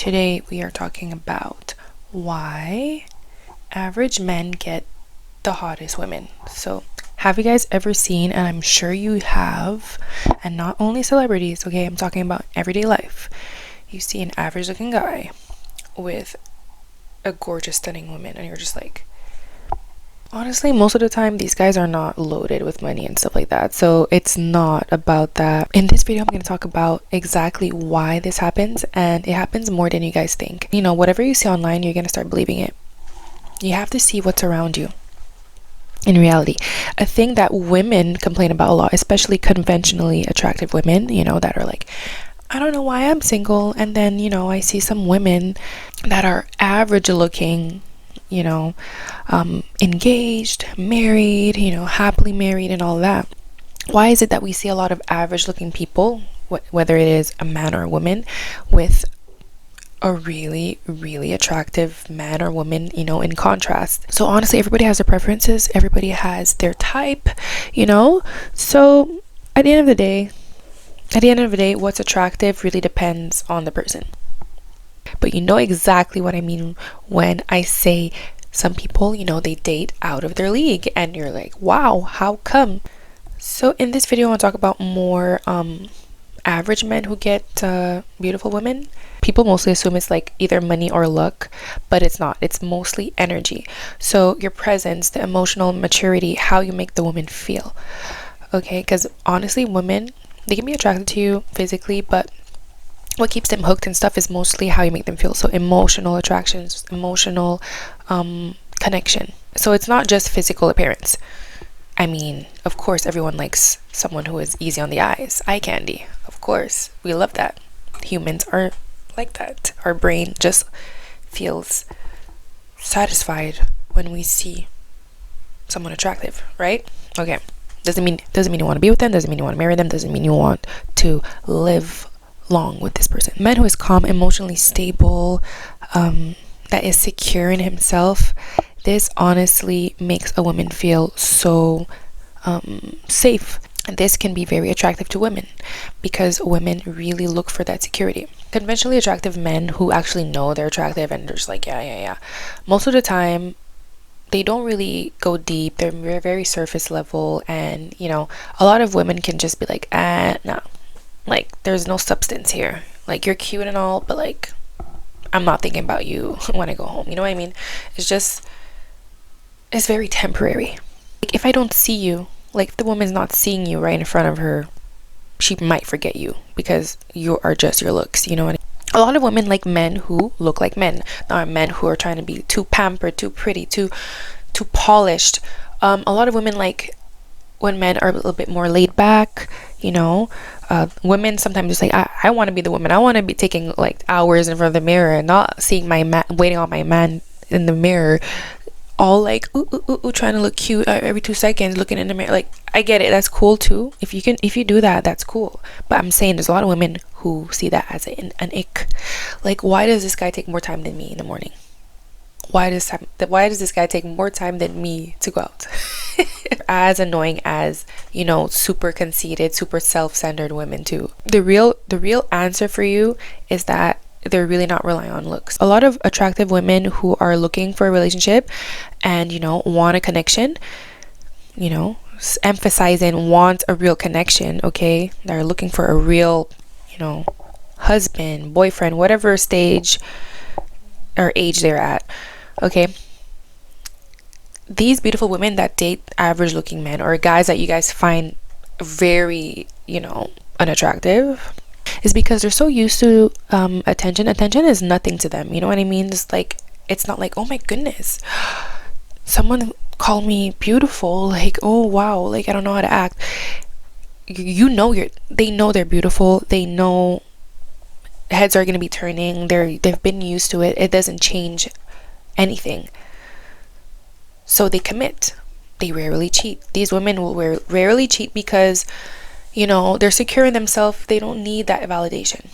Today we are talking about why average men get the hottest women. So, have you guys ever seen, and I'm sure you have, and not only celebrities, okay, I'm talking about everyday life. You see an average looking guy with a gorgeous, stunning woman, and you're just like, honestly, most of the time, these guys are not loaded with money and stuff like that. So it's not about that. In this video, I'm going to talk about exactly why this happens. And it happens more than you guys think. You know, whatever you see online, you're going to start believing it. You have to see what's around you. In reality, a thing that women complain about a lot, especially conventionally attractive women, you know, that are like, I don't know why I'm single. And then, you know, I see some women that are average looking, you know, engaged, married, you know, happily married and all that. Why is it that we see a lot of average looking people, whether it is a man or a woman, with a really, really attractive man or woman, you know, in contrast? So honestly, everybody has their preferences, everybody has their type, you know. So at the end of the day, what's attractive really depends on the person. But you know exactly what I mean when I say some people, you know, they date out of their league and you're like, wow, how come? So in this video, I want to talk about more average men who get beautiful women. People mostly assume it's like either money or luck, but it's not. It's mostly energy. So your presence, the emotional maturity, how you make the woman feel. Okay, because honestly, women, they can be attracted to you physically, but what keeps them hooked and stuff is mostly how you make them feel. So emotional attractions, emotional connection. So it's not just physical appearance. I mean, of course, everyone likes someone who is easy on the eyes. Eye candy, of course. We love that. Humans are like that. Our brain just feels satisfied when we see someone attractive, right? Okay. Doesn't mean you want to be with them, doesn't mean you want to marry them, doesn't mean you want to live long with this person. Man who is calm, emotionally stable, that is secure in himself, this honestly makes a woman feel so safe. And this can be very attractive to women because women really look for that security. Conventionally attractive men who actually know they're attractive and they're just like, yeah, most of the time they don't really go deep. They're very surface level, and you know, a lot of women can just be like, no, like there's no substance here. Like you're cute and all, but like I'm not thinking about you when I go home. You know what I mean? It's very temporary. Like if I don't see you, like if the woman's not seeing you right in front of her, she might forget you because you are just your looks. You know what I mean? A lot of women like men who look like men, not men who are trying to be too pampered, too pretty, too polished. A lot of women like when men are a little bit more laid back, you know. Women sometimes just like, I want to be the woman. I want to be taking like hours in front of the mirror and not seeing my man, waiting on my man in the mirror, all like ooh, trying to look cute every 2 seconds, looking in the mirror. Like I get it, that's cool too. If you do that, that's cool. But I'm saying there's a lot of women who see that as an ick. Like, why does this guy take more time than me in the morning? Why does this guy take more time than me to go out? As annoying as, you know, super conceited, super self-centered women too. The real answer for you is that they're really not relying on looks. A lot of attractive women who are looking for a relationship and, you know, want a connection, you know, emphasizing want a real connection, okay? They're looking for a real, you know, husband, boyfriend, whatever stage or age they're at, okay? These beautiful women that date average looking men or guys that you guys find very, you know, unattractive is because they're so used to attention. Attention is nothing to them, you know what I mean? It's like, it's not like, oh my goodness, someone call me beautiful, like, oh wow, like I don't know how to act. They know they're beautiful. They know heads are going to be turning. They've been used to it. It doesn't change anything. So they commit. They rarely cheat. These women will rarely cheat because, you know, they're secure in themselves. They don't need that validation.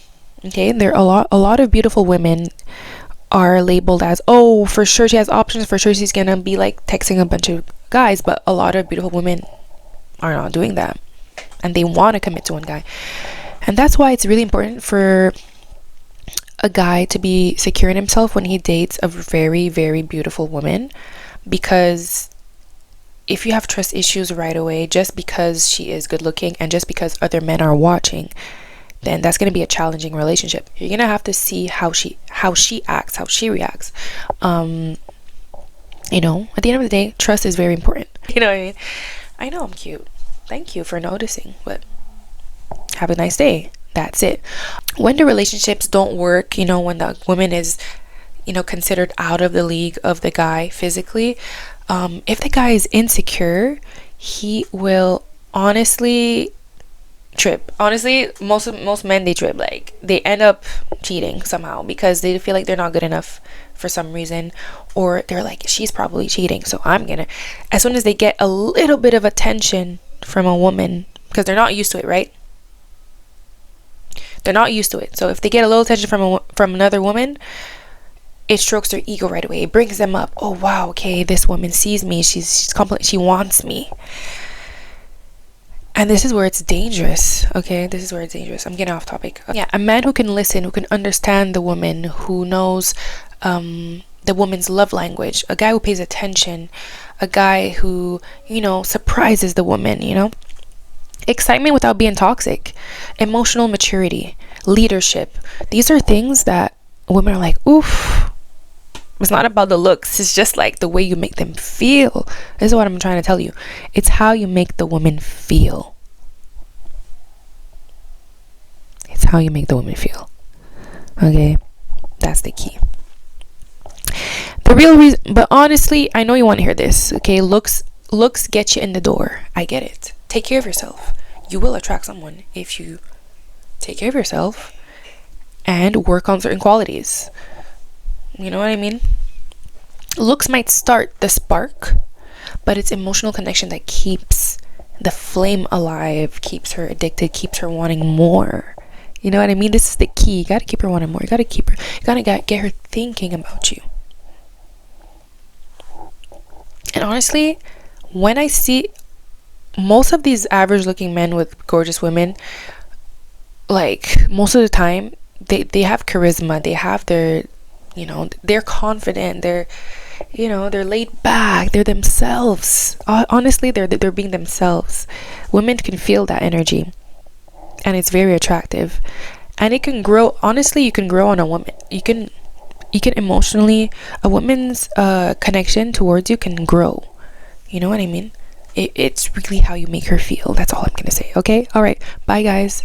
Okay, there are a lot of beautiful women are labeled as, oh, for sure she has options, for sure she's gonna be like texting a bunch of guys. But a lot of beautiful women are not doing that, and they want to commit to one guy. And that's why it's really important for a guy to be secure in himself when he dates a very, very beautiful woman, because if you have trust issues right away just because she is good looking and just because other men are watching, then that's going to be a challenging relationship. You're going to have to see how she acts, how she reacts. You know, at the end of the day, trust is very important. You know what I mean? I know I'm cute. Thank you for noticing, but have a nice day. That's it. When the relationships don't work, you know, when the woman is, you know, considered out of the league of the guy physically, if the guy is insecure, he will honestly trip. Honestly, most men, they trip. Like, they end up cheating somehow because they feel like they're not good enough for some reason, or they're like, she's probably cheating, so I'm gonna. As soon as they get a little bit of attention from a woman, because they're not used to it, right? They're not used to it. So if they get a little attention from another woman, it strokes their ego right away. It brings them up. Oh wow, okay, this woman sees me. She's complete. She wants me. And this is where it's dangerous. Okay, this is where it's dangerous. I'm getting off topic. Yeah, a man who can listen, who can understand the woman, who knows the woman's love language, a guy who pays attention, a guy who, you know, surprises the woman, you know. Excitement without being toxic, emotional maturity, leadership. These are things that women are like, oof. It's not about the looks. It's just like the way you make them feel. This is what I'm trying to tell you. It's how you make the woman feel. It's how you make the woman feel. Okay? That's the key. The real reason, but honestly, I know you want to hear this. Okay? Looks get you in the door. I get it. Take care of yourself. You will attract someone if you take care of yourself and work on certain qualities. You know what I mean? Looks might start the spark, but it's emotional connection that keeps the flame alive, keeps her addicted, keeps her wanting more. You know what I mean? This is the key. You gotta keep her wanting more. You gotta get her thinking about you. And honestly, when I see most of these average looking men with gorgeous women, like, most of the time they have charisma, they have their, you know, they're confident, they're, you know, they're laid back, they're themselves. Honestly, they're being themselves. Women can feel that energy, and it's very attractive, and it can grow. Honestly, you can grow on a woman. You can emotionally, a woman's connection towards you can grow. You know what I mean? It's really how you make her feel. That's all I'm gonna say. Okay, all right, bye guys.